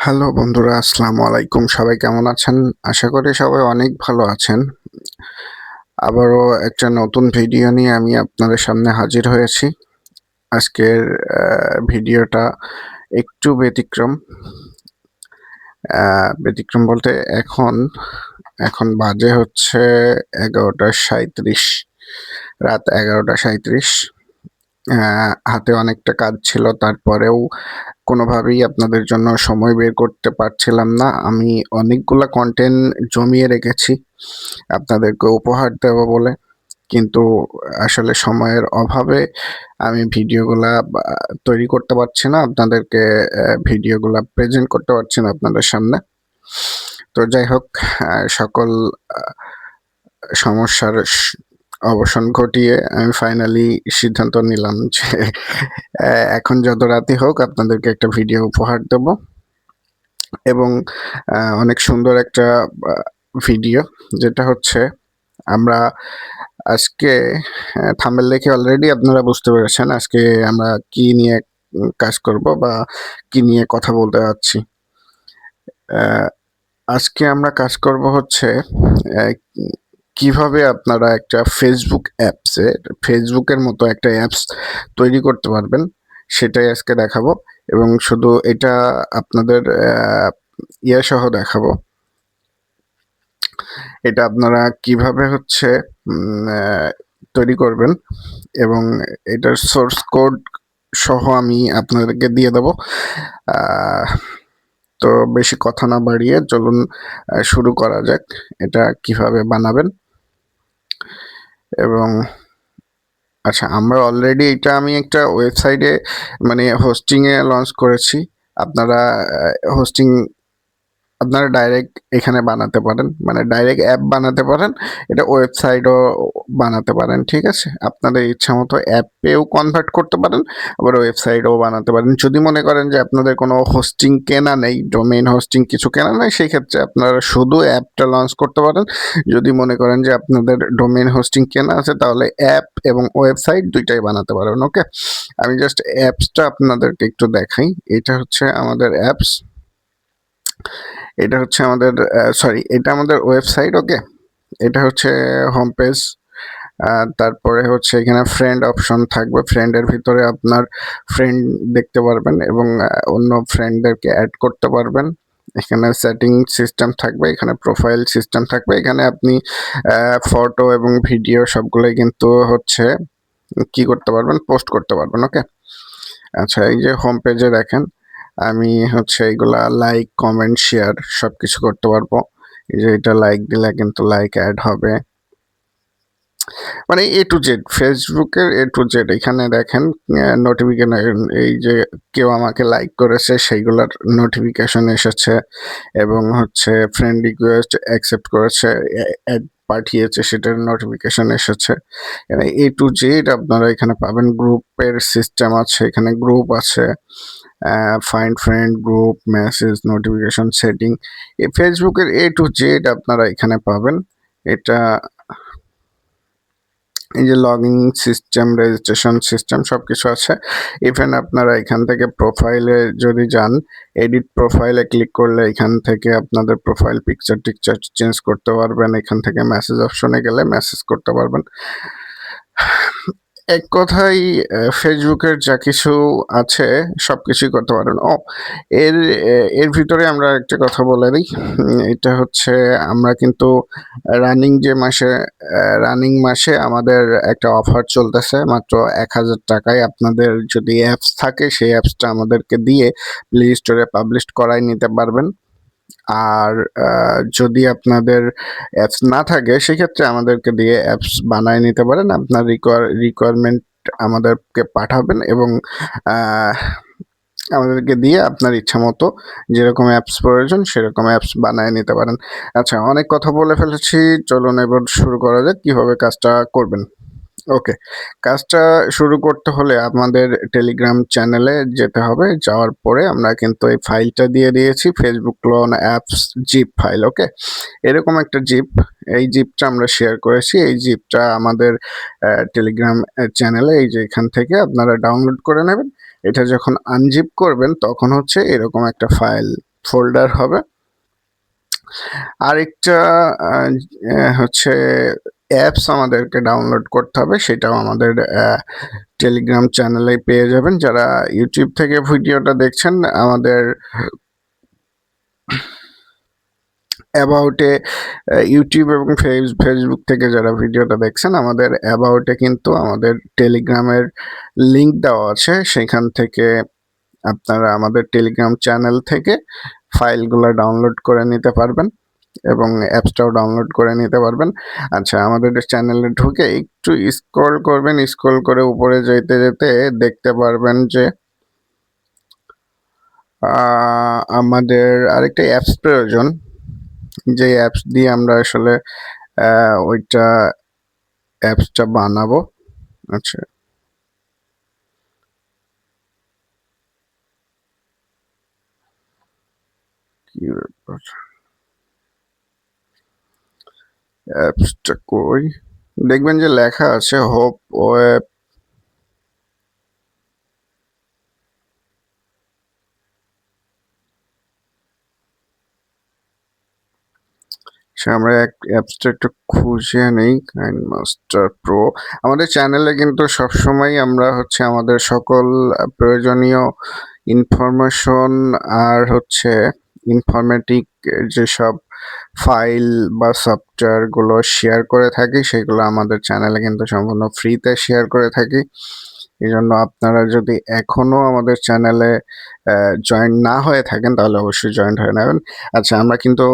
Hello বন্ধুরা, আসসালামু আলাইকুম। সবাই কেমন আছেন? আশা করি সবাই অনেক ভালো আছেন। আবারও একটা নতুন ভিডিও নিয়ে আমি আপনাদের সামনে হাজির হয়েছি। আজকের ভিডিওটা একটু ব্যতিক্রম। ব্যতিক্রম বলতে এখন বাজে হচ্ছে 11:37, রাত 11:37। হাতে অনেকটা কাজ ছিল, তারপরেও কোনোভাবেই আপনাদের জন্য সময় বের করতে পারছিলাম না। আমি অনেকগুলা কনটেন্ট জমিয়ে রেখেছি আপনাদেরকে উপহার দেব বলে। কিন্তু আসলে সময়ের অভাবে আমি ভিডিওগুলা তৈরি করতে পারছি না। আপনাদেরকে ভিডিওগুলা প্রেজেন্ট করতে পারছি না আপনাদের সামনে। তো যাই হোক, সকল আ সমস্যার অবসান ঘটিয়ে আমি ফাইনালি সিদ্ধান্ত নিলাম যে এখন যত রাতই হোক আপনাদেরকে একটা ভিডিও উপহার দেব। এবং অনেক সুন্দর একটা আ ভিডিও, যেটা হচ্ছে আমরা আজকে থাম্বনেল দেখে অলরেডি আপনারা বুঝতে পেরেছেন আজকে আমরা কি নিয়ে কাজ করব বা কি নিয়ে কথা বলতে যাচ্ছি। আ আজকে আমরা কাজ করব হচ্ছে অ্যা কিভাবে আপনারা একটা ফেসবুকের মতো একটা অ্যাপস তৈরি করতে পারবেন, সেটাই আজকে দেখাবো। এবং শুধু এটা আপনাদের সহ দেখাবো। এটা আপনারা কিভাবে হচ্ছে তৈরি করবেন এবং এটার সোর্স কোড সহ আমি আপনাদেরকে দিয়ে দেব। তো বেশি কথা না বাড়িয়ে চলুন শুরু করা যাক। এটা কিভাবে বানাবেন। এবং আচ্ছা, আমরা অলরেডি এটা আমি একটা ওয়েবসাইটে মানে হোস্টিংয়ে লঞ্চ করেছি। আপনারা হোস্টিং আপনারা ডাইরেক্ট এখানে বানাতে পারেন, মানে ডাইরেক্ট অ্যাপ বানাতে পারেন, এটা ওয়েবসাইটও বানাতে পারেন, ঠিক আছে? আপনাদের ইচ্ছা মতো অ্যাপেও কনভার্ট করতে পারেন, আবার ওয়েবসাইটও বানাতে পারেন। যদি মনে করেন যে আপনাদের কোনো হোস্টিং কেনা নেই, ডোমেইন হোস্টিং কিছু কেনা নেই, সেই ক্ষেত্রে আপনারা শুধু অ্যাপটা লঞ্চ করতে পারেন। যদি মনে করেন যে আপনাদের ডোমেইন হোস্টিং কেনা আছে, তাহলে অ্যাপ এবং ওয়েবসাইট দুইটাই বানাতে পারবেন। ওকে, আমি জাস্ট অ্যাপসটা আপনাদেরকে একটু দেখাই। এটা হচ্ছে আমাদের অ্যাপস, এটা হচ্ছে আমাদের এটা আমাদের ওয়েবসাইট। ওকে, এটা হচ্ছে হোম পেজ। তারপরে হচ্ছে এখানে ফ্রেন্ড অপশন থাকবে। ফ্রেন্ডের ভিতরে আপনার ফ্রেন্ড দেখতে পারবেন এবং অন্য ফ্রেন্ডদেরকে অ্যাড করতে পারবেন। এখানে সেটিং সিস্টেম থাকবে, এখানে প্রোফাইল সিস্টেম থাকবে, এখানে আপনি ফটো এবং ভিডিও সবগুলোই কিন্তু হচ্ছে কি করতে পারবেন, পোস্ট করতে পারবেন। ওকে, আচ্ছা, এই যে হোম পেজে দেখেন আমি হচ্ছে এইগুলা লাইক, কমেন্ট, শেয়ার সবকিছু করতে পারবো। এই যে এটা লাইক দিলে কিন্তু লাইক অ্যাড হবে, মানে এ টু জেড ফেসবুকের এ টু জেড। এখানে দেখেন নোটিফিকেশন, এই যে কেউ আমাকে লাইক করেছে সেইগুলোর নোটিফিকেশন এসেছে এবং হচ্ছে ফ্রেন্ড রিকোয়েস্ট অ্যাকসেপ্ট করেছে, অ্যাড পাঠিয়েছে, সেটার নোটিফিকেশন এসেছে। এ টু জেড আপনারা এখানে পাবেন। গ্রুপের সিস্টেম আছে, এখানে গ্রুপ আছে, find friend, group, message, notification, setting, এই ফেসবুকের এ টু জেড আপনারা এখানে পাবেন। এটা এই যে লগইন সিস্টেম, রেজিস্ট্রেশন সিস্টেম সবকিছু আছে। ইভেন আপনারা এখান থেকে প্রোফাইলে যদি যান, এডিট প্রোফাইলে ক্লিক করলে এখান থেকে আপনাদের প্রোফাইল পিকচার টিকচার চেঞ্জ করতে পারবেন। এখান থেকে মেসেজ অপশনে গেলে মেসেজ করতে পারবেন। এক কথায় ফেসবুকের যা কিছু আছে সবকিছুই করতে পারেন। এর এর ভিতরে আমরা একটা কথা বলে দিই। এটা হচ্ছে আমরা কিন্তু রানিং মাসে আমাদের একটা অফার চলতেছে মাত্র ১,০০০ টাকায়। আপনাদের যদি অ্যাপস থাকে সেই অ্যাপসটা আমাদেরকে দিয়ে প্লে স্টোরে পাবলিশ করাই নিতে পারবেন। আর যদি আপনাদের অ্যাপস না থাকে সেক্ষেত্রে আমাদেরকে দিয়ে অ্যাপস বানায় নিতে পারেন। আপনার রিকোয়ারমেন্ট আমাদেরকে পাঠাবেন এবং আমাদেরকে দিয়ে আপনার ইচ্ছা মতো যেরকম অ্যাপস প্রয়োজন সেরকম অ্যাপস বানায় নিতে পারেন। আচ্ছা, অনেক কথা বলে ফেলেছি, চলুন এবার শুরু করা যাক কিভাবে কাজটা করবেন। ওকে, কাজটা শুরু করতে হলে আমাদের টেলিগ্রাম চ্যানেলে যেতে হবে। যাওয়ার পরে আমরা কিন্তু এই ফাইলটা দিয়ে দিয়েছি, Facebook clone apps zip file. Okay, এরকম একটা জিপ, এই জিপটা আমরা শেয়ার করেছি। এই জিপটা আমাদের টেলিগ্রাম চ্যানেলে, এই যে এখান থেকে আপনারা ডাউনলোড করে নেবেন। এটা যখন আনজিপ করবেন তখন হচ্ছে এরকম একটা ফাইল ফোল্ডার হবে। আরেকটা হচ্ছে অ্যাপস আমাদেরকে ডাউনলোড করতে হবে, সেটাও আমাদের টেলিগ্রাম চ্যানেলে পেয়ে যাবেন। যারা ইউটিউব থেকে ভিডিওটা দেখছেন, আমাদের অ্যাবাউটে ইউটিউব এবং ফেসবুক থেকে যারা ভিডিওটা দেখছেন, আমাদের অ্যাবাউটে কিন্তু আমাদের টেলিগ্রামের লিংক দেওয়া আছে। সেখান থেকে আপনারা আমাদের টেলিগ্রাম চ্যানেল থেকে ফাইলগুলো ডাউনলোড করে নিতে পারবেন এবং অ্যাপসটাও ডাউনলোড করে নিতে পারবেন। আচ্ছা, আমাদের চ্যানেলে ঢুকে একটু স্ক্রল করবেন, স্ক্রল করে উপরে যেতে যেতে দেখতে পারবেন যে আমাদের আরেকটা অ্যাপস প্রয়োজন, যে অ্যাপস দিয়ে আমরা আসলে ওইটা অ্যাপসটা বানাবো। আচ্ছা, কি ব্যাপার, অ্যাপসটা কই? দেখবেন যে লেখা আছে হোপ ওয়েব। আমরা অ্যাপসটা একটু খুঁজে নেই। KineMaster pro. আমাদের চ্যানেলে কিন্তু সবসময় আমরা হচ্ছে আমাদের সকল প্রয়োজনীয় ইনফরমেশন আর হচ্ছে ইনফরমেটিক যেসব ফাইল বা সফটওয়্যারগুলো শেয়ার করে থাকি, সেগুলো আমাদের চ্যানেলে কিন্তু সম্পূর্ণ ফ্রিতে শেয়ার করে থাকি। এই জন্য আপনারা যদি এখনও আমাদের চ্যানেলে জয়েন না হয়ে থাকেন, তাহলে অবশ্যই জয়েন হয়ে নেবেন। আচ্ছা, আমরা কিন্তু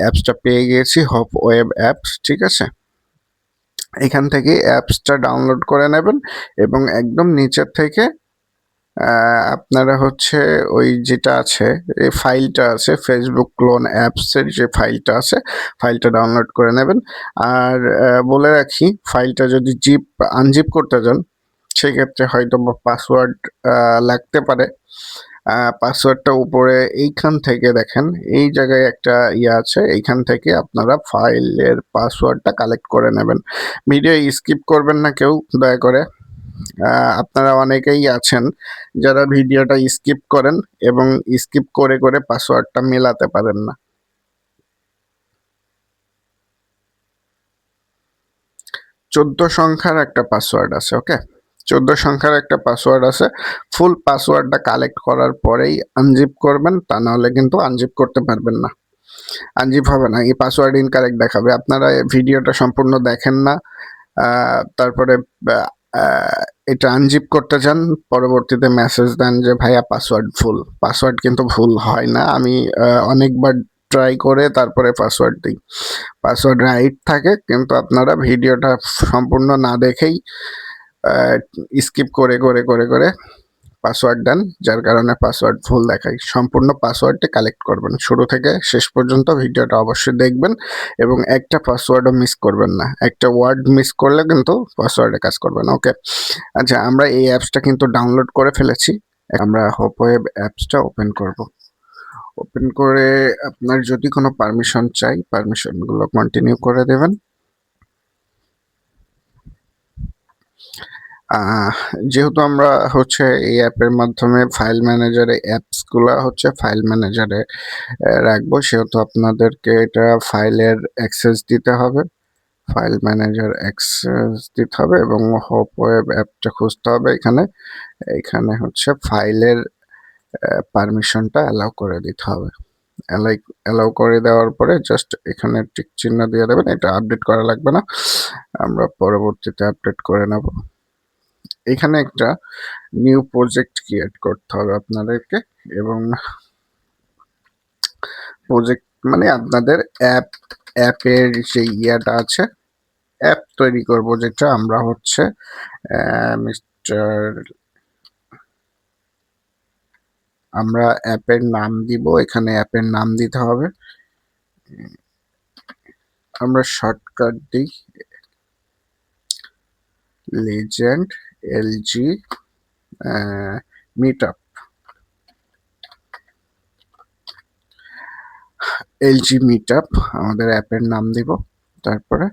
অ্যাপসটা পেয়ে গিয়েছি, হপ ওয়েব অ্যাপস, ঠিক আছে। এখান থেকে অ্যাপসটা ডাউনলোড করে নেবেন এবং একদম নিচের থেকে আপনারা হচ্ছে ওই যেটা আছে, এই ফাইলটা আছে, ফেসবুক ক্লোন অ্যাপসের যে ফাইলটা আছে, ফাইলটা ডাউনলোড করে নেবেন। আর বলে রাখি, ফাইলটা যদি আনজিপ করতে যান, সেক্ষেত্রে হয়তো পাসওয়ার্ড লাগতে পারে। পাসওয়ার্ডটা উপরে এইখান থেকে দেখেন, এই জায়গায় একটা ইয়ে আছে, এইখান থেকে আপনারা ফাইলের পাসওয়ার্ডটা কালেক্ট করে নেবেন। ভিডিও স্কিপ করবেন না কেউ, দয়া করে। আপনারা অনেকেই আছেন যারা ভিডিওটা স্কিপ করেন এবং স্কিপ করে করে পাসওয়ার্ডটা মেলাতে পারেন না। 14 সংখ্যার একটা পাসওয়ার্ড আছে, ওকে। 14 সংখ্যার একটা পাসওয়ার্ড আছে। ফুল পাসওয়ার্ডটা কালেক্ট করার পরেই আনজিপ করবেন, তা নাহলে কিন্তু আনজিপ করতে পারবেন না। আনজিপ হবে না, এই পাসওয়ার্ড ইনকারেক্ট দেখাবে। আপনারা ভিডিওটা সম্পূর্ণ দেখেন না, তারপরে এটা আনজিপ করতে চান, পরবর্তীতে মেসেজ দেন যে ভাইয়া পাসওয়ার্ড ভুল। পাসওয়ার্ড কিন্তু ভুল হয় না। আমি অনেকবার ট্রাই করে তারপরে পাসওয়ার্ড দিই। পাসওয়ার্ড রাইট থাকে, কিন্তু আপনারা ভিডিওটা সম্পূর্ণ না দেখেই স্কিপ করে করে করে করে পাসওয়ার্ড দেন, যার কারণে পাসওয়ার্ড ভুল দেখায়। সম্পূর্ণ পাসওয়ার্ডটি কালেক্ট করবেন, শুরু থেকে শেষ পর্যন্ত ভিডিওটা অবশ্যই দেখবেন এবং একটা পাসওয়ার্ডও মিস করবেন না। একটা ওয়ার্ড মিস করলে কিন্তু পাসওয়ার্ডে কাজ করবে না, ওকে। আচ্ছা, আমরা এই অ্যাপসটা কিন্তু ডাউনলোড করে ফেলেছি। আমরা হোপ ওয়েব অ্যাপসটা ওপেন করব। ওপেন করে আপনার যদি কোনো পারমিশন চাই, পারমিশনগুলো কন্টিনিউ করে দেবেন। যেহেতু আমরা হচ্ছে এই অ্যাপের মাধ্যমে ফাইল ম্যানেজারে অ্যাপসগুলো হচ্ছে ফাইল ম্যানেজারে রাখবো, সেহেতু আপনাদেরকে এটা ফাইলের অ্যাক্সেস দিতে হবে। ফাইল ম্যানেজার অ্যাক্সেস দিতে হবে এবং হোপ ওয়েব অ্যাপটা খুঁজতে হবে। এখানে হচ্ছে ফাইলের পারমিশনটা অ্যালাউ করে দিতে হবে। অ্যালাউ করে দেওয়ার পরে জাস্ট এখানে টিক চিহ্ন দিয়ে দেবেন। এটা আপডেট করা লাগবে না, আমরা পরবর্তীতে আপডেট করে নেব। এখানে একটা নিউ প্রজেক্ট ক্রিয়েট করতে হবে আপনাদেরকে, এবং প্রজেক্ট মানে আপনাদের অ্যাপের যে ইয়াটা আছে, অ্যাপ তৈরি করব, যেটা আমরা হচ্ছে মিস্টার, আমরা অ্যাপের নাম দিব। এখানে অ্যাপের নাম দিতে হবে, আমরা শর্টকাট দিই legend LG meetup. LG meetup আমাদের অ্যাপের নাম দিব, তারপরে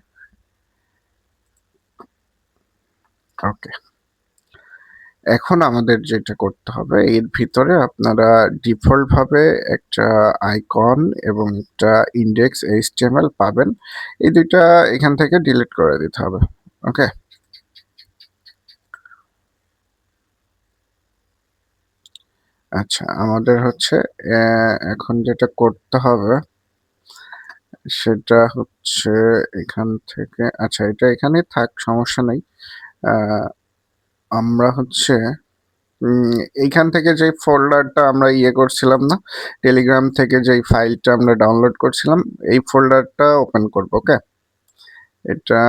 ওকে। এখন আমাদের যেটা করতে হবে, এর ভিতরে আপনারা ডিফল্ট ভাবে একটা আইকন এবং একটা ইন্ডেক্স এইচটিএমএল পাবেন। এই দুইটা এখান থেকে ডিলিট করে দিতে হবে। ওকে, আচ্ছা আমাদের হচ্ছে এখন যেটা করতে হবে সেটা হচ্ছে এখান থেকে, আচ্ছা এটা এখানে থাক, সমস্যা নেই। আমরা হচ্ছে এইখান থেকে যে ফোল্ডারটা আমরা ইয়ে করছিলাম না, টেলিগ্রাম থেকে যেই ফাইলটা আমরা ডাউনলোড করছিলাম, এই ফোল্ডারটা ওপেন করব। ওকে, এটা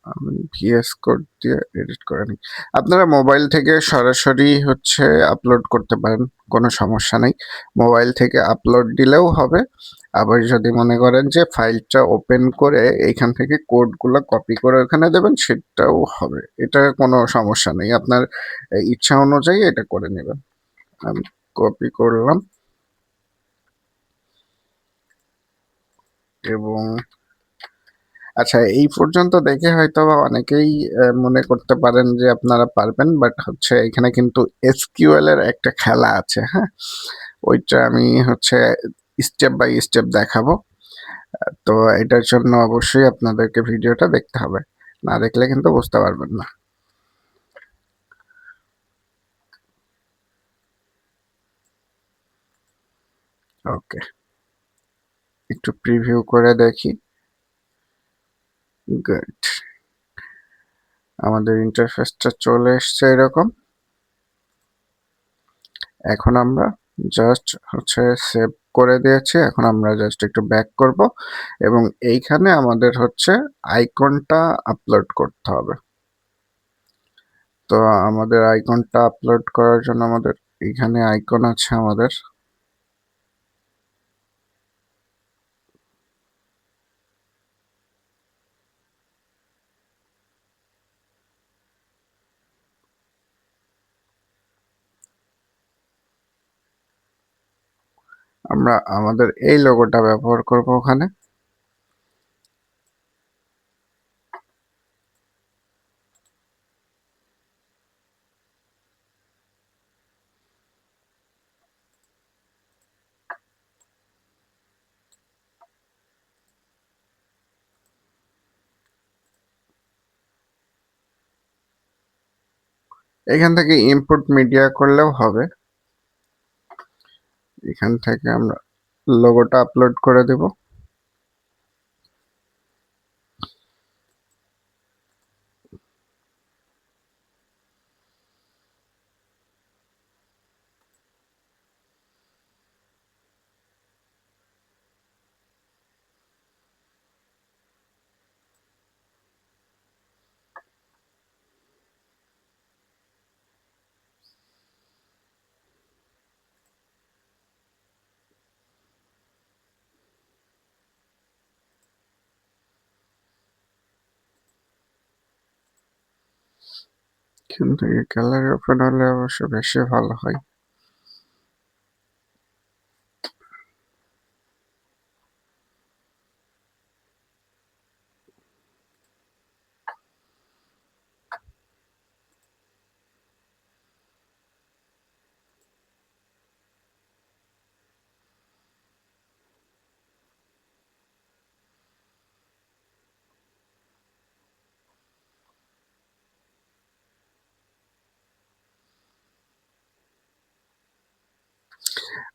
আমি ভিএস কোড দিয়ে এডিট করে নিই। আপনারা মোবাইল থেকে সরাসরি হচ্ছে আপলোড করতে পারেন, কোনো সমস্যা নেই। মোবাইল থেকে আপলোড দিলেও হবে। আবার যদি মনে করেন যে ফাইলটা ওপেন করে এইখান থেকে কোডগুলো কপি করে ওখানে দেবেন, সেটাও হবে। এটা কোনো সমস্যা নেই, আপনার ইচ্ছা অনুযায়ী এটা করে নেবেন। আমি কপি করলাম এবং আচ্ছা এই পর্যন্ত দেখে হয়তো বা অনেকেই মনে করতে পারেন যে আপনারা পারবেন, বাট হচ্ছে এখানে কিন্তু এসকিউএল এর একটা খেলা আছে। হ্যাঁ, ওইটা আমি হচ্ছে স্টেপ বাই স্টেপ দেখাবো। তো এটার জন্য অবশ্যই আপনাদেরকে ভিডিওটা দেখতে হবে, না দেখলে কিন্তু বুঝতে পারবেন না। ওকে, একটু প্রিভিউ করে দেখি। গুড, আমাদের ইন্টারফেসটা চলে এসছে এরকম। এখন আমরা জাস্ট হচ্ছে সেভ করে দিয়েছি। এখন আমরা জাস্ট একটু ব্যাক করব এবং এইখানে আমাদের হচ্ছে আইকনটা আপলোড করতে হবে। তো আমাদের আইকনটা আপলোড করার জন্য আমাদের এখানে আইকন আছে আমাদের। আমরা আমাদের এই লোগোটা ব্যবহার করব ওখানে। এখান থেকে ইনপুট মিডিয়া করলেও হবে। এখান থেকে আমরা লোগোটা আপলোড করে দেব। কিন্তু এই গ্যালারি ওপেন হলে অবশ্য বেশি ভালো হয়।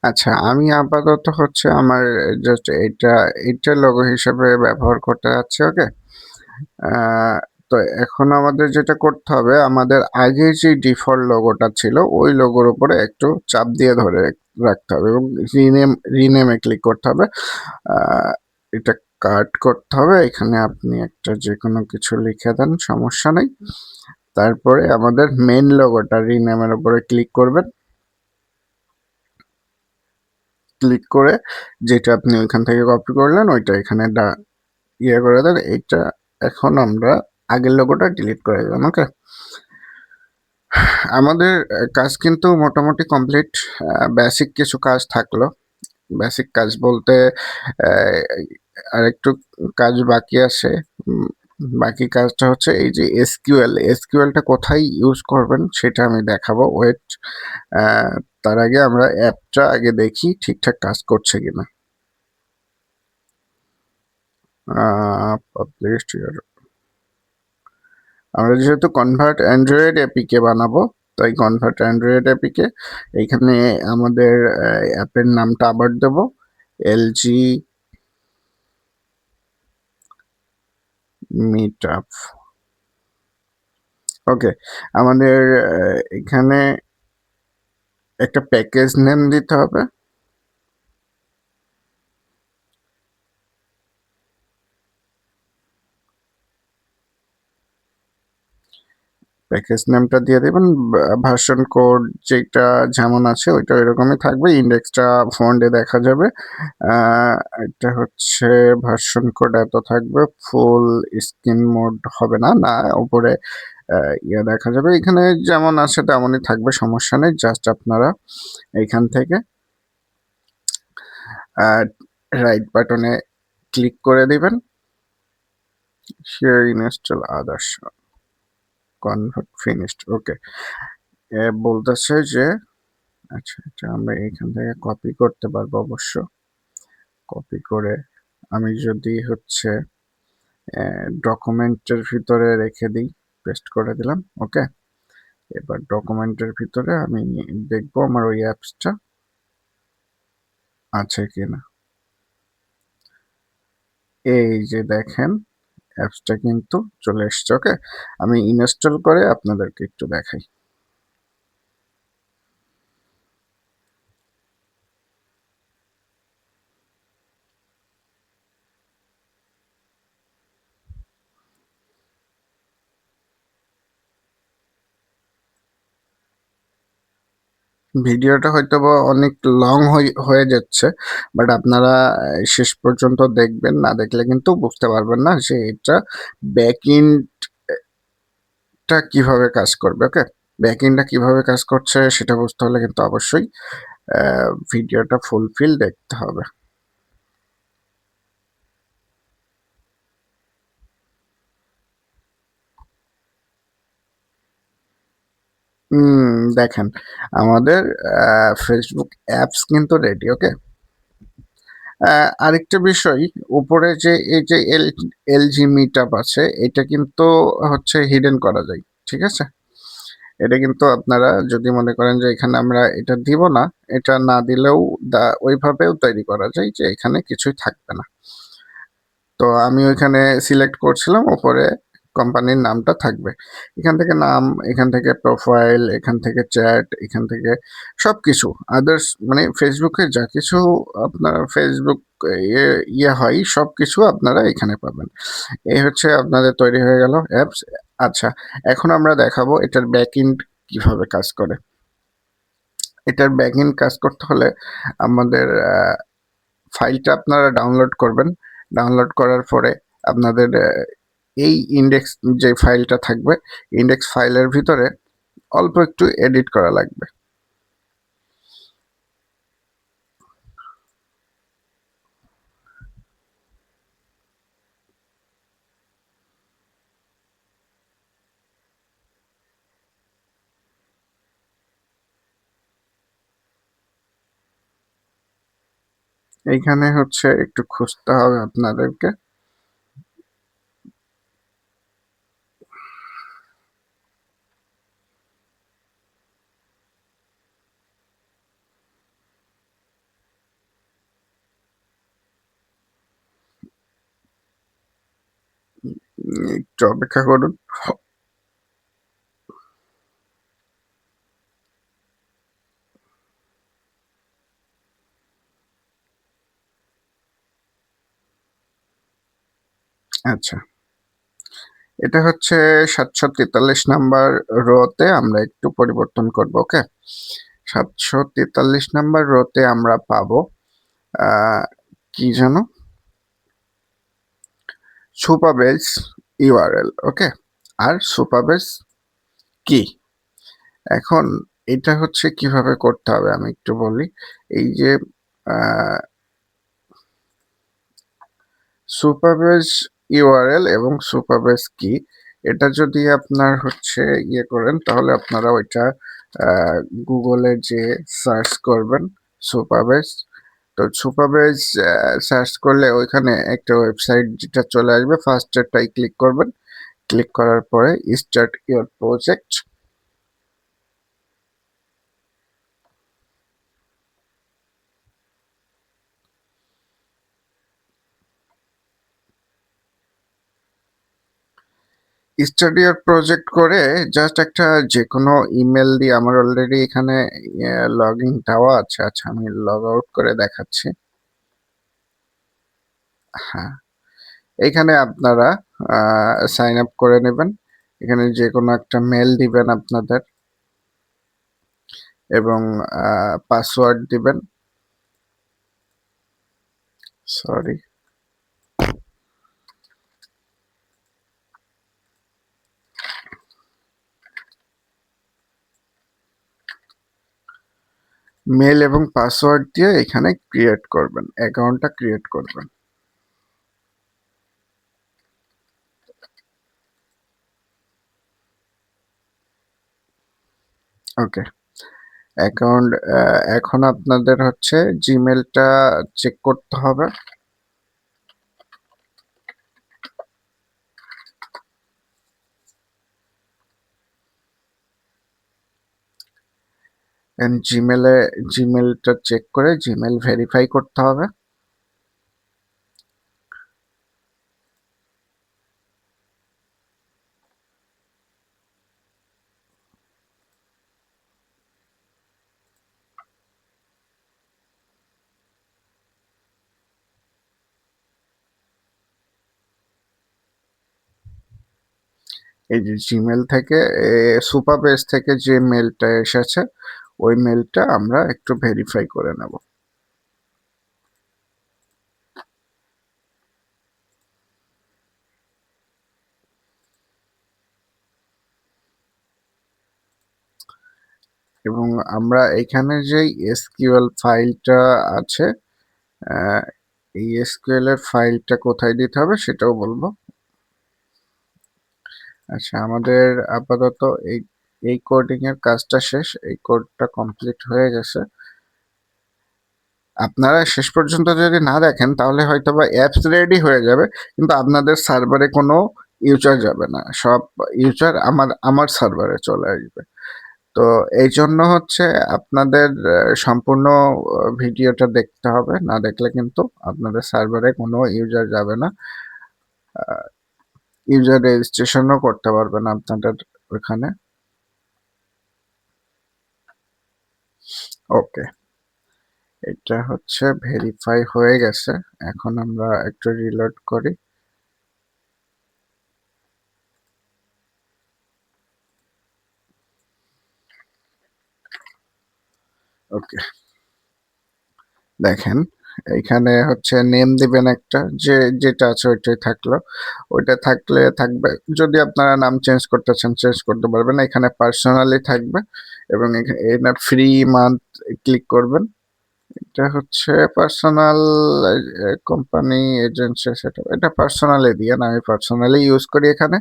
আচ্ছা আমি আপাতত হচ্ছে আমার জাস্ট এটা লোগো হিসেবে ব্যবহার করতে যাচ্ছি। ওকে, তো এখন আমাদের যেটা করতে হবে, আমাদের আগে যে ডিফল্ট লোগোটা ছিল ওই লোগোর উপরে একটু চাপ দিয়ে ধরে রাখতে হবে এবং রিনেমে ক্লিক করতে হবে। এটা কাট করতে হবে, এখানে আপনি একটা যে কোনো কিছু লিখে দেন, সমস্যা নেই। তারপরে আমাদের মেন লোগোটা রিনেমের উপরে ক্লিক করবেন। ক্লিক করে যেটা আপনি ওইখান থেকে কপি করলেন ওইটা এখানে ইয়ে করে দেন। এইটা এখন আমরা আগের লোগোটা ডিলিট করে দেবেন। ওকে, আমাদের কাজ কিন্তু মোটামুটি কমপ্লিট। বেসিক কিছু কাজ থাকলো। বেসিক কাজ বলতে আরেকটু কাজ বাকি আছে। বাকি কাজটা হচ্ছে এই যে এসকিউএলটা কোথায় ইউজ করবেন সেটা আমি দেখাবো। ওয়েট, তার আগে আমরা অ্যাপটা আগে দেখি ঠিকঠাক কাজ করছে কিনা। পাবলিশড, আমরা যেহেতু কনভার্ট অ্যান্ড্রয়েড এপিকে বানাবো, তাই কনভার্ট অ্যান্ড্রয়েড এপিকে এইখানে আমাদের অ্যাপের নামটা আবার দেব, এলজি মিট আপ। ওকে, আমাদের এখানে একটা প্যাকেজ নেম দিতে হবে। প্যাকেজ নামটা দিয়ে দেবেন। ভার্সন কোড যেটা যেমন আছে ওইটা এরকমই থাকবে, ইন্ডেক্সটা ফন্টে দেখা যাবে। এটা হচ্ছে ভার্সন কোড এত থাকবে, ফুল স্ক্রিন মোড হবে না, না উপরে ইয়ে দেখা যাবে। এখানে যেমন আছে তেমনই থাকবে, সমস্যা নেই। জাস্ট আপনারা এখান থেকে রাইট বাটনে ক্লিক করে দিবেন, share install others, convert finished. Okay, বলতেছে যে আচ্ছা, এটা আমরা এখান থেকে কপি করতে পারবো অবশ্য। কপি করে আমি যদি হচ্ছে ডকুমেন্টের ভিতরে রেখে দিই, পেস্ট করে দিলাম। ওকে, এবার ডকুমেন্টের ভিতরে আমি দেখবো আমার ওই অ্যাপসটা আছে কিনা। এই যে দেখেন, অ্যাপসটা কিন্তু চলে এসছে। ওকে, আমি ইনস্টল করে আপনাদেরকে একটু দেখাই। ভিডিওটা হয়তো বা অনেক লং হয়ে যাচ্ছে, বাট আপনারা শেষ পর্যন্ত দেখবেন, না দেখলে কিন্তু বুঝতে পারবেন না যে এটা ব্যাক এন্ডটা কিভাবে কাজ করবে। ওকে, ব্যাক এন্ডটা কিভাবে কাজ করছে সেটা বুঝতে হলে কিন্তু অবশ্যই ভিডিওটা ফুলফিল দেখতে হবে। দেখেন, আমাদের ফেসবুক অ্যাপস কিন্তু রেডি। ওকে, আরেকটা বিষয়, উপরে যে এই যে এলজি মিট আপ আছে, এটা কিন্তু হচ্ছে হিডেন করা যায়। ঠিক আছে, এটা কিন্তু আপনারা যদি মনে করেন যে এখানে আমরা এটা দিব না, এটা না দিলেও ওইভাবেও তৈরি করা যায় যে এখানে কিছুই থাকবে না। তো আমি ওইখানে সিলেক্ট করছিলাম, ওপরে কোম্পানির নামটা থাকবে। এখান থেকে নাম, এখান থেকে প্রোফাইল, এখান থেকে চ্যাট, এখান থেকে সবকিছু আদার্স, মানে ফেসবুকে যা কিছু আপনার ফেসবুক ইয়ে ইয়ে হয় সবকিছু আপনারা এখানে পাবেন। এই হচ্ছে আপনাদের তৈরি হয়ে গেল অ্যাপস। আচ্ছা, এখন আমরা দেখাবো এটার ব্যাকএন্ড কিভাবে কাজ করে। এটার ব্যাকএন্ড কাজ করতে হলে আমাদের ফাইলটা আপনারা ডাউনলোড করবেন। ডাউনলোড করার পরে আপনাদের এই ইন্ডেক্স যে ফাইলটা থাকবে, ইন্ডেক্স ফাইলের ভিতরে অল্প একটু এডিট করা লাগবে। এইখানে হচ্ছে একটু খুঁজতে হবে আপনাদেরকে। একটু অপেক্ষা করুন। আচ্ছা, এটা হচ্ছে 743 নাম্বার রোতে আমরা একটু পরিবর্তন করব। ওকে, 743 নাম্বার রোতে আমরা পাবো কি যেন, সুপারবেস ইউআরএল। ওকে, আর সুপারবেস কি। এখন এটা হচ্ছে কিভাবে করতে হবে আমি একটু বলি। এই যে সুপারবেস ইউআরএল এবং সুপারবেস কি, এটা যদি আপনার হচ্ছে ইয়ে করেন, তাহলে আপনারা ওইটা গুগলে যে সার্চ করবেন সুপারবেস, তো সুপারবেস সার্চ করলে ওইখানে একটা ওয়েবসাইট যেটা চলে আসবে, ফার্স্ট এরটাই ক্লিক করবেন। ক্লিক করার পরে স্টার্ট ইউর প্রজেক্ট, স্টাডি আর প্রজেক্ট করে জাস্ট একটা যে কোনো ইমেল দিয়ে, আমার অলরেডি এখানে লগ ইন দেওয়া আছে। আচ্ছা, আমি লগ আউট করে দেখাচ্ছি। হ্যাঁ, এখানে আপনারা সাইন আপ করে নেবেন। এখানে যে কোনো একটা মেল দিবেন আপনাদের এবং পাসওয়ার্ড দিবেন। সরি, মেল এবং পাসওয়ার্ড দিয়ে এখানে ক্রিয়েট করবেন, অ্যাকাউন্টটা ক্রিয়েট করবেন। ওকে, অ্যাকাউন্ট এখন আপনাদের হচ্ছে জিমেলটা চেক করতে হবে। জিমেলটা চেক করে জিমেল ভেরিফাই করতে হবে। এই যে জিমেল থেকে সুপারবেস থেকে যে মেলটা এসেছে, ওই মেলটা আমরা একটু ভেরিফাই করে নেব। এবং আমরা এখানে যে এসকিউএল ফাইলটা আছে, এই এসকিউএল এর ফাইলটা কোথায় দিতে হবে সেটাও বলবো। আচ্ছা, আমাদের আপাতত এই এই কোডিং এর কাজটা শেষ, এই কোডটা কমপ্লিট হয়ে গেছে। আপনারা শেষ পর্যন্ত যদি না দেখেন তাহলে হয়তোবা অ্যাপস রেডি হয়ে যাবে, কিন্তু আপনাদের সার্ভারে কোনো ইউজার যাবে না, সব ইউজার আমার সার্ভারে চলে আসবে। তো এই জন্য হচ্ছে আপনাদের সম্পূর্ণ ভিডিওটা দেখতে হবে, না দেখলে কিন্তু আপনাদের সার্ভারে কোনো ইউজার যাবে না, ইউজার রেজিস্ট্রেশনও করতে পারবেন আপনাদের ওখানে। ওকে, এটা হচ্ছে ভেরিফাই হয়ে গেছে। এখন আমরা একটু রিলোড করি। ওকে, দেখেন এখানে হচ্ছে নেম দিবেন একটা, যেটা আছে ওইটাই থাকলো, ওইটা থাকলে থাকবে। যদি আপনারা নাম চেঞ্জ করতে চান চেঞ্জ করতে পারবেন। এখানে পার্সোনালি থাকবে এবং এখানে ফ্রি মান্থ ক্লিক করবেন। এটা হচ্ছে পার্সোনাল কোম্পানি এজেন্সি, সেটা এটা পার্সোনালি দিয়ে না, আমি পার্সোনালি ইউজ করি এখানে।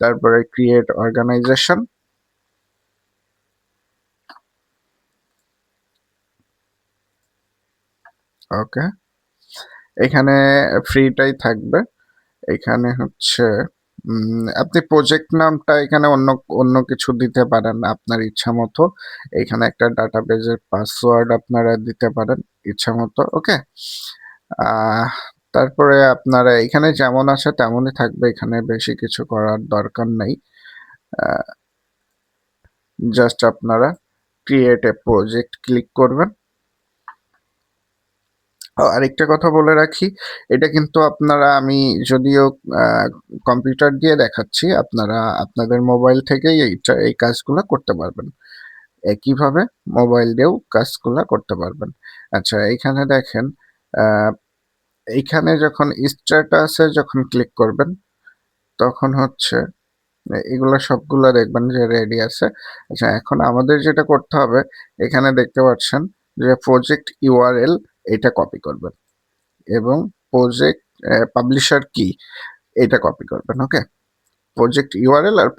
তারপরে ক্রিয়েট অর্গানাইজেশন। ওকে, এখানে ফ্রিটাই থাকবে। এখানে হচ্ছে আপনি প্রজেক্ট নামটা এখানে অন্য অন্য কিছু দিতে পারেন আপনার ইচ্ছা মতো। এখানে একটা ডাটাবেজের পাসওয়ার্ড আপনারা দিতে পারেন ইচ্ছা মতো। ওকে, তারপরে আপনারা এখানে যেমন আছে তেমনই থাকবে, এখানে বেশি কিছু করার দরকার নেই। জাস্ট আপনারা ক্রিয়েট এ প্রজেক্ট ক্লিক করবেন। আরেকটা কথা বলে রাখি, এটা কিন্তু আপনারা, আমি যদিও কম্পিউটার দিয়ে দেখাচ্ছি, আপনারা আপনাদের মোবাইল থেকেই এই কাজগুলো করতে পারবেন। একইভাবে মোবাইল দিয়েও কাজগুলো করতে পারবেন। আচ্ছা, এইখানে দেখেন, এইখানে যখন স্ট্যাটাসে যখন ক্লিক করবেন তখন হচ্ছে এগুলো সবগুলো দেখবেন যে রেডি আছে। আচ্ছা, এখন আমাদের যেটা করতে হবে, এখানে দেখতে পাচ্ছেন যে প্রজেক্ট ইউআরএল, এটা কপি করবেন এবং প্রজেক্ট পাবলিশার কি, এটা কপি করবেন। ওকে, প্রজেক্ট ইউআরএল আর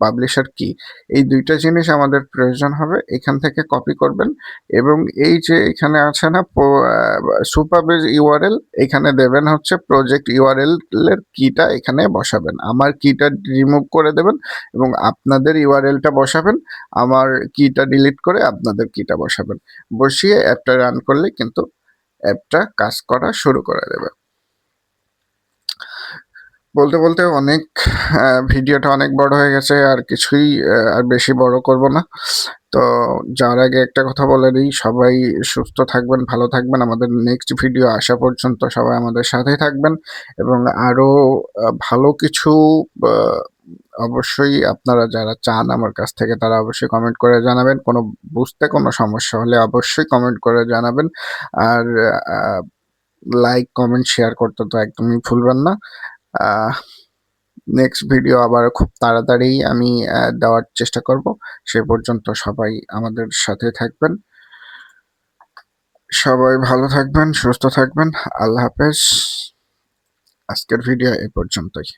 পাবলিশার কি, এই দুইটা জিনিস আমাদের প্রয়োজন হবে। এখান থেকে কপি করবেন এবং এই যে এখানে আছে না সুপারবেজ ইউআরএল, এখানে দেবেন হচ্ছে প্রজেক্ট ইউআরএল এর কিটা এখানে বসাবেন। আমার কিটা রিমুভ করে দেবেন এবং আপনাদের ইউআরএলটা বসাবেন। আমার কিটা ডিলিট করে আপনাদের কিটা বসাবেন। বসিয়ে অ্যাপটা রান করলে কিন্তু অ্যাপটা কাজ করা শুরু করে দেবে। বলতে বলতে অনেক ভিডিওটা অনেক বড় হয়ে গেছে, আর কিছুই আর বেশি বড় করব না। তো যাওয়ার আগে একটা কথা বলে দিই, সবাই সুস্থ থাকবেন, ভালো থাকবেন। আমাদের নেক্সট ভিডিও আসা পর্যন্ত সবাই আমাদের সাথে থাকবেন এবং আরও ভালো কিছু অবশ্যই আপনারা যারা চান আমার কাছ থেকে তারা অবশ্যই কমেন্ট করে জানাবেন। বুঝতে কোনো সমস্যা হলে অবশ্যই কমেন্ট করে জানাবেন। আর লাইক, কমেন্ট, শেয়ার করতে তো একদমই ভুলবেন না। নেক্সট ভিডিও আবার খুব তাড়াতাড়ি আমি দেওয়ার চেষ্টা করব। সে পর্যন্ত সবাই আমাদের সাথে থাকবেন। সবাই ভালো থাকবেন, সুস্থ থাকবেন। আল্লাহ হাফেজ। আজকের ভিডিও এ পর্যন্তই।